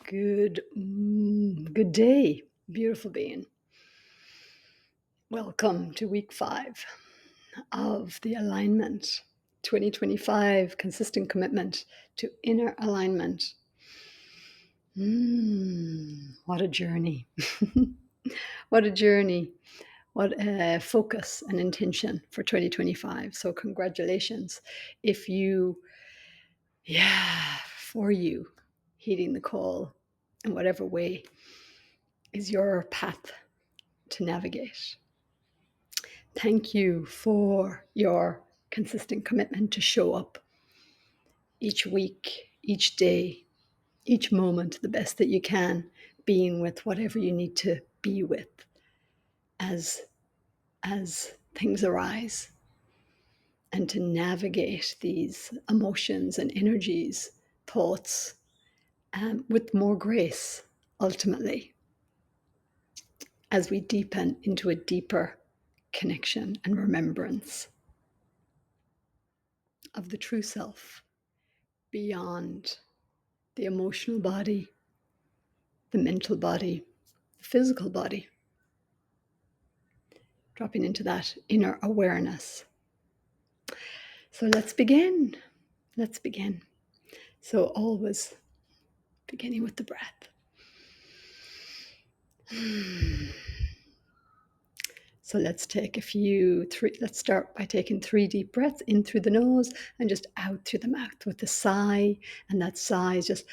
Good day, beautiful being. Welcome to week 5 of the alignment 2025 consistent commitment to inner alignment. What a journey. What a journey. What a focus and intention for 2025. So, congratulations if you, for you, heeding the call in whatever way is your path to navigate. Thank you for your consistent commitment to show up each week, each day, each moment the best that you can, being with whatever you need to be with as things arise, and to navigate these emotions and energies, thoughts, with more grace, ultimately, as we deepen into a deeper connection and remembrance of the true self beyond the emotional body, the mental body, the physical body. Dropping into that inner awareness. So let's begin. Let's begin. So always beginning with the breath. So let's take let's start by taking 3 deep breaths in through the nose and just out through the mouth with a sigh. And that sigh is just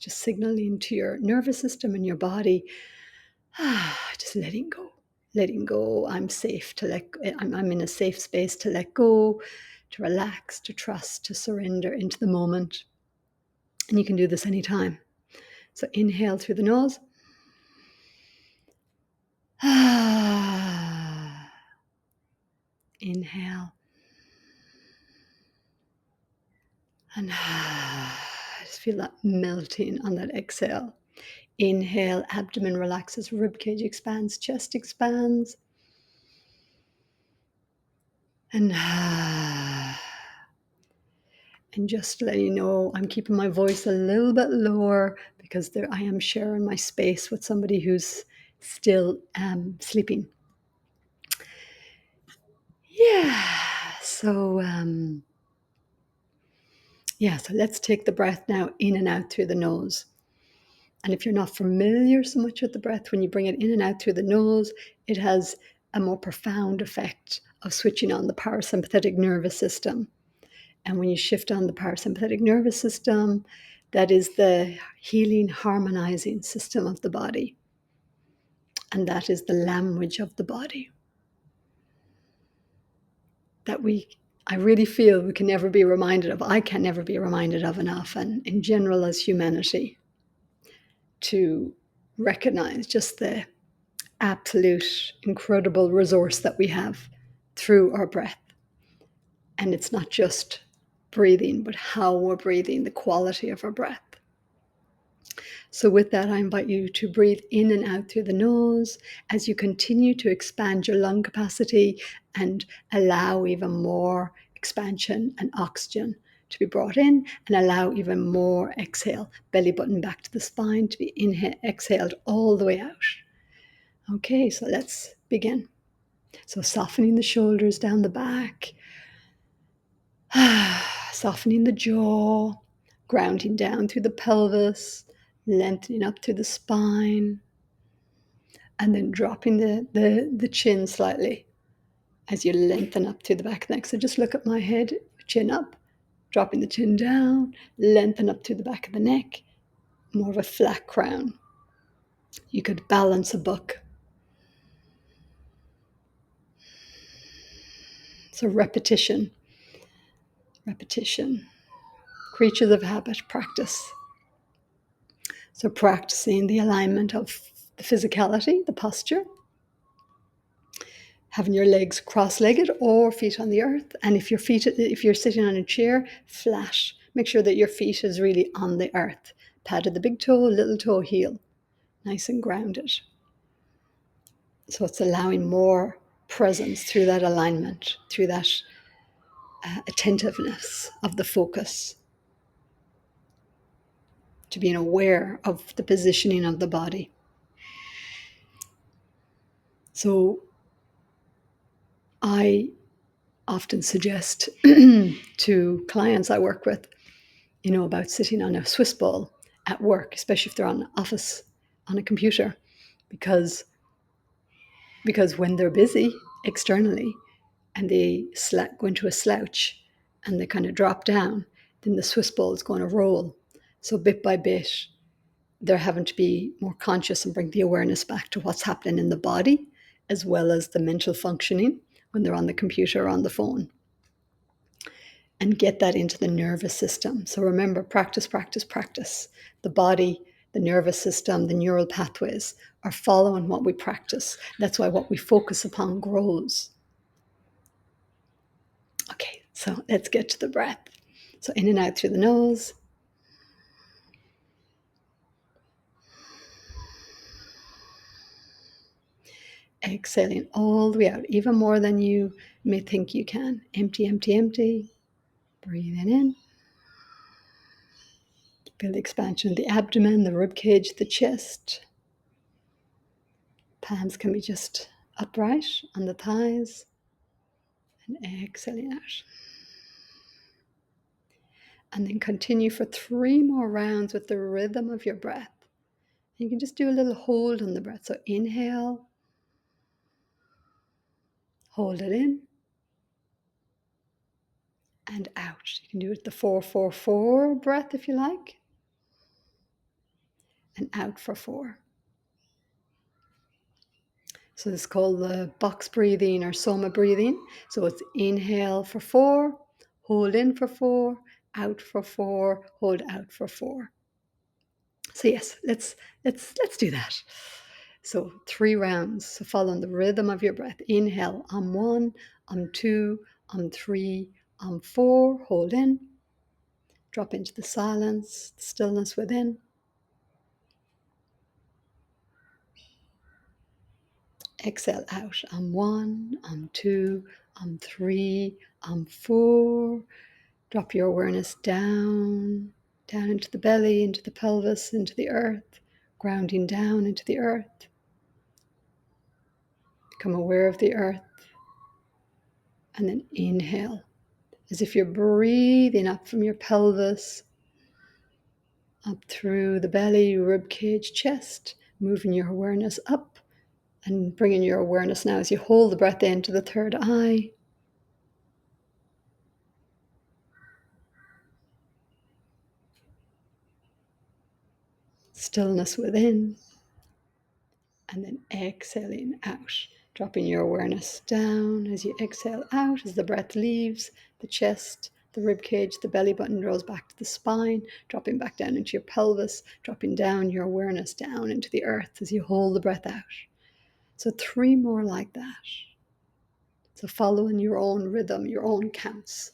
signaling to your nervous system and your body, just letting go. I'm safe to I'm in a safe space to let go, to relax, to trust, to surrender into the moment. And you can do this anytime. So inhale through the nose. Inhale. And just feel that melting on that exhale. Inhale, abdomen relaxes, ribcage expands, chest expands. And just letting you know, I'm keeping my voice a little bit lower because I am sharing my space with somebody who's still sleeping. So let's take the breath now in and out through the nose. And if you're not familiar so much with the breath, when you bring it in and out through the nose, it has a more profound effect of switching on the parasympathetic nervous system. And when you shift on the parasympathetic nervous system, that is the healing, harmonizing system of the body. And that is the language of the body that I really feel we can never be reminded of. I can never be reminded of enough, and in general as humanity, to recognize just the absolute incredible resource that we have through our breath. And it's not just breathing, but how we're breathing, the quality of our breath. So with that, I invite you to breathe in and out through the nose as you continue to expand your lung capacity and allow even more expansion and oxygen to be brought in, and allow even more exhale, belly button back to the spine, to be exhaled all the way out. Okay, so let's begin. So softening the shoulders down the back, softening the jaw, grounding down through the pelvis, lengthening up through the spine, and then dropping the chin slightly as you lengthen up through the back of the neck. So just look at my head, chin up, dropping the chin down, lengthen up through the back of the neck, more of a flat crown. You could balance a book. So repetition. Creatures of habit, practice. So practicing the alignment of the physicality, the posture, having your legs cross-legged or feet on the earth. And if you're sitting on a chair, flat. Make sure that your feet is really on the earth. Padded the big toe, little toe, heel. Nice and grounded. So it's allowing more presence through that alignment, through that attentiveness of the focus. to being aware of the positioning of the body. So I often suggest to clients I work with, about sitting on a Swiss ball at work, especially if they're on office on a computer, because when they're busy externally and they go into a slouch and they kind of drop down, then the Swiss ball is going to roll. So bit by bit, they're having to be more conscious and bring the awareness back to what's happening in the body, as well as the mental functioning when they're on the computer or on the phone, and get that into the nervous system. So remember, practice, practice, practice. The body, the nervous system, the neural pathways are following what we practice. That's why what we focus upon grows. Okay, so let's get to the breath. So in and out through the nose. Exhaling all the way out, even more than you may think you can. Empty, empty, empty. Breathing in. Feel the expansion of the abdomen, the rib cage, the chest. Palms can be just upright on the thighs. And exhaling out. And then continue for 3 more rounds with the rhythm of your breath. You can just do a little hold on the breath. So inhale, hold it in, and out. You can do it the 4-4-4 breath if you like, and out for 4. So this is called the box breathing or soma breathing. So it's inhale for 4, hold in for 4, out for 4, hold out for 4. So yes, let's do that. So 3 rounds. So following the rhythm of your breath. Inhale on 1, on 2, on 3, on 4. Hold in. Drop into the silence, the stillness within. Exhale out on 1, on 2, on 3, on 4. Drop your awareness down into the belly, into the pelvis, into the earth, grounding down into the earth. Become aware of the earth. And then inhale, as if you're breathing up from your pelvis, up through the belly, rib cage, chest, moving your awareness up and bringing your awareness now as you hold the breath in to the third eye. Stillness within. And then exhaling out, dropping your awareness down as you exhale out, as the breath leaves the chest, the rib cage, the belly button draws back to the spine, dropping back down into your pelvis, dropping down your awareness down into the earth as you hold the breath out. So 3 more like that. So following your own rhythm, your own counts.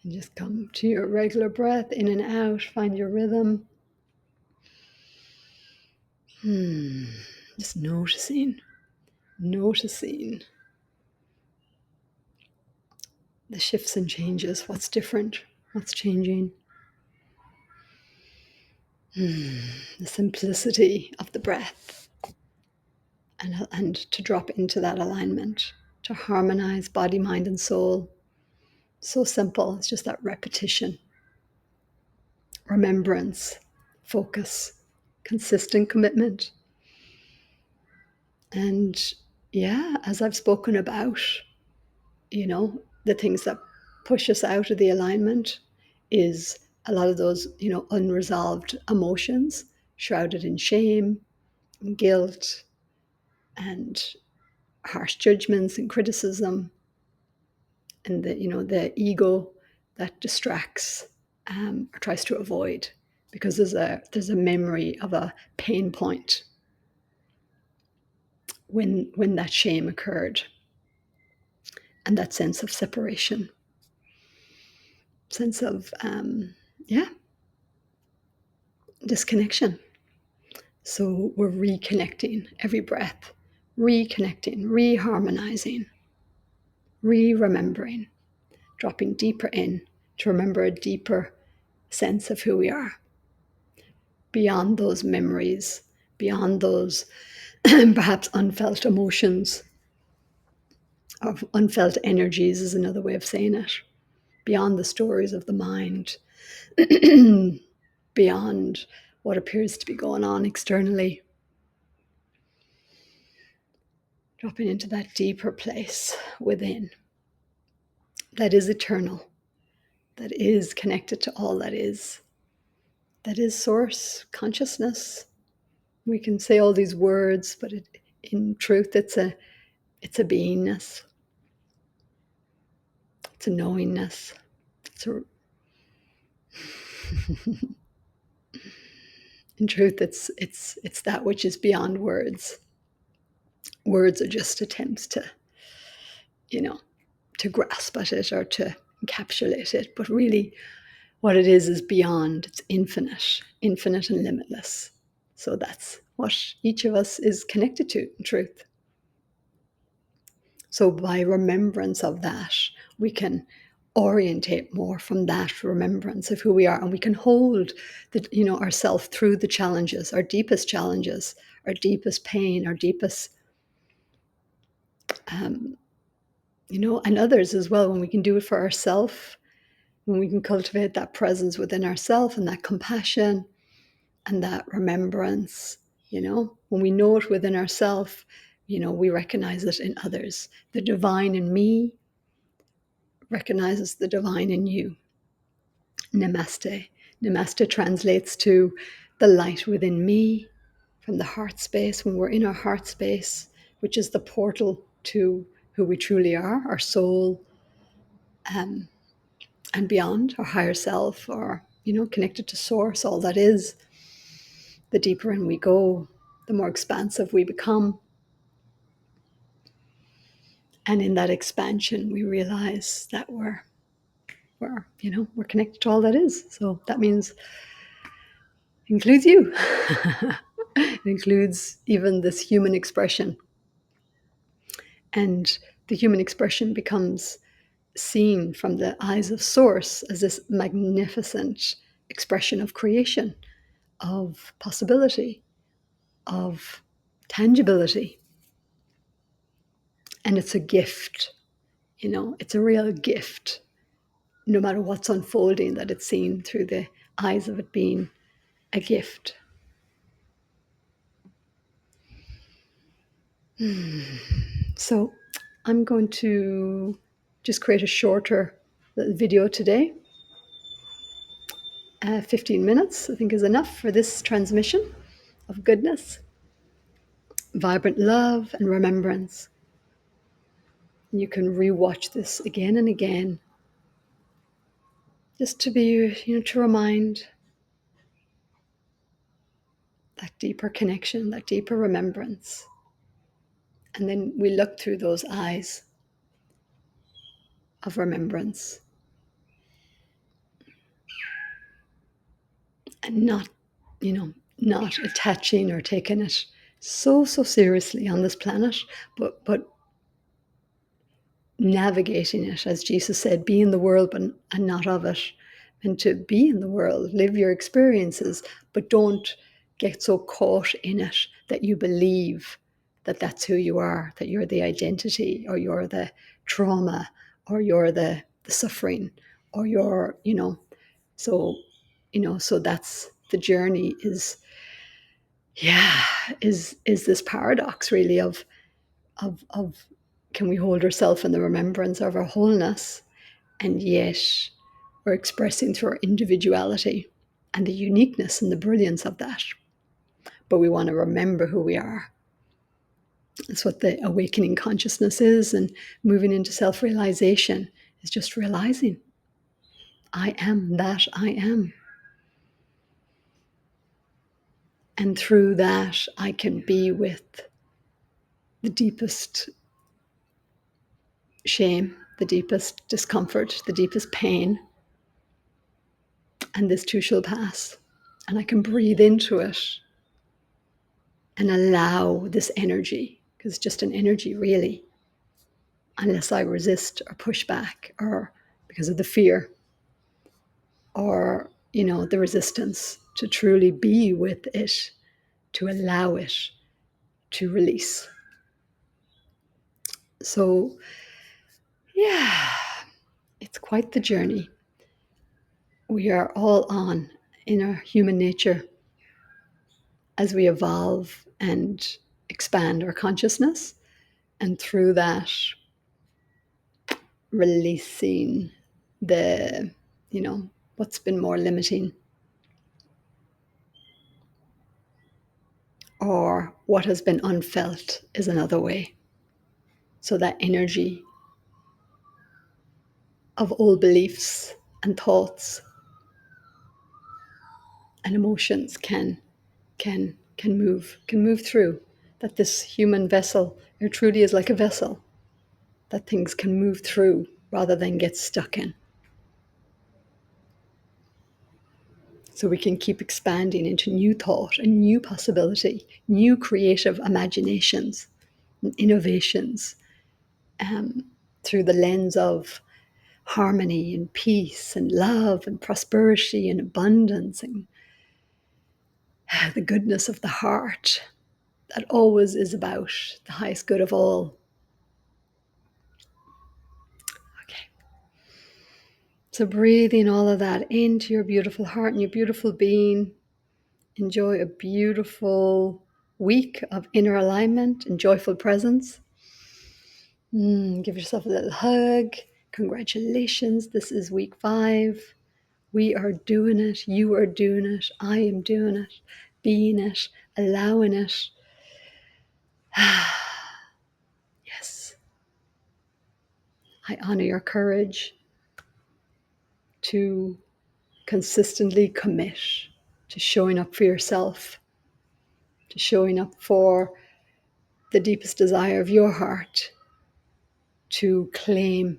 And just come to your regular breath in and out, find your rhythm. Just noticing the shifts and changes, what's different, what's changing. The simplicity of the breath, and to drop into that alignment, to harmonize body, mind, and soul. So simple. It's just that repetition, remembrance, focus, consistent commitment. And yeah, as I've spoken about, the things that push us out of the alignment is a lot of those, unresolved emotions shrouded in shame and guilt and harsh judgments and criticism, and the ego that distracts, or tries to avoid, because there's a memory of a pain point when that shame occurred, and that sense of separation, sense of disconnection. So we're reconnecting every breath, reconnecting, reharmonizing, re-remembering, dropping deeper in to remember a deeper sense of who we are, beyond those memories, beyond those perhaps unfelt emotions, or unfelt energies is another way of saying it, beyond the stories of the mind, beyond what appears to be going on externally. Dropping into that deeper place within that is eternal, that is connected to all that is source consciousness. We can say all these words, but in truth, it's a beingness, it's a knowingness, in truth, it's that which is beyond words. Words are just attempts to, to grasp at it or to encapsulate it, but really what it is beyond. It's infinite and limitless. So that's what each of us is connected to in truth. So by remembrance of that, we can orientate more from that remembrance of who we are, and we can hold ourselves through the challenges, our deepest pain, our deepest and others as well. When we can do it for ourselves, when we can cultivate that presence within ourselves and that compassion and that remembrance, when we know it within ourselves, we recognize it in others. The divine in me recognizes the divine in you. Namaste. Namaste translates to the light within me, from the heart space. When we're in our heart space, which is the portal to who we truly are, our soul, and beyond, our higher self, or connected to source, all that is, the deeper in we go, the more expansive we become. And in that expansion, we realize that we're connected to all that is. So that means includes you. It includes even this human expression. And the human expression becomes seen from the eyes of source as this magnificent expression of creation, of possibility, of tangibility. And it's a gift, it's a real gift, no matter what's unfolding, that it's seen through the eyes of it being a gift. So I'm going to just create a shorter video today. 15 minutes, I think, is enough for this transmission of goodness, vibrant love, and remembrance. And you can rewatch this again and again, just to be, to remind that deeper connection, that deeper remembrance. And then we look through those eyes of remembrance, and not attaching or taking it so seriously on this planet, but navigating it, as Jesus said, be in the world and not of it, and to be in the world, live your experiences, but don't get so caught in it that you believe that that's who you are, that you're the identity, or you're the trauma, or you're the suffering, or you're, so, so that's the journey is, yeah, is this paradox really of can we hold ourselves in the remembrance of our wholeness, and yet we're expressing through our individuality and the uniqueness and the brilliance of that. But we want to remember who we are. That's what the awakening consciousness is, and moving into self-realization is just realizing I am that I am. And through that, I can be with the deepest shame, the deepest discomfort, the deepest pain. And this too shall pass. And I can breathe into it and allow this energy, because it's just an energy, really, unless I resist or push back, or because of the fear, or, the resistance to truly be with it, to allow it to release. So, yeah, it's quite the journey we are all on in our human nature as we evolve and expand our consciousness, and through that, releasing the, what's been more limiting, or what has been unfelt is another way. So that energy of old beliefs and thoughts and emotions can move through. That this human vessel, it truly is like a vessel that things can move through rather than get stuck in. So we can keep expanding into new thought and new possibility, new creative imaginations and innovations, through the lens of harmony and peace and love and prosperity and abundance and the goodness of the heart that always is about the highest good of all. Okay. So breathing all of that into your beautiful heart and your beautiful being. Enjoy a beautiful week of inner alignment and joyful presence. Give yourself a little hug. Congratulations. This is week 5. We are doing it. You are doing it. I am doing it. Being it. Allowing it. Yes. I honor your courage to consistently commit to showing up for yourself, to showing up for the deepest desire of your heart, to claim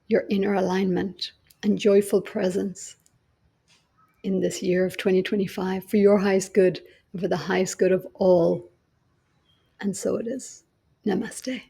your inner alignment and joyful presence in this year of 2025 for your highest good and for the highest good of all. And so it is. Namaste.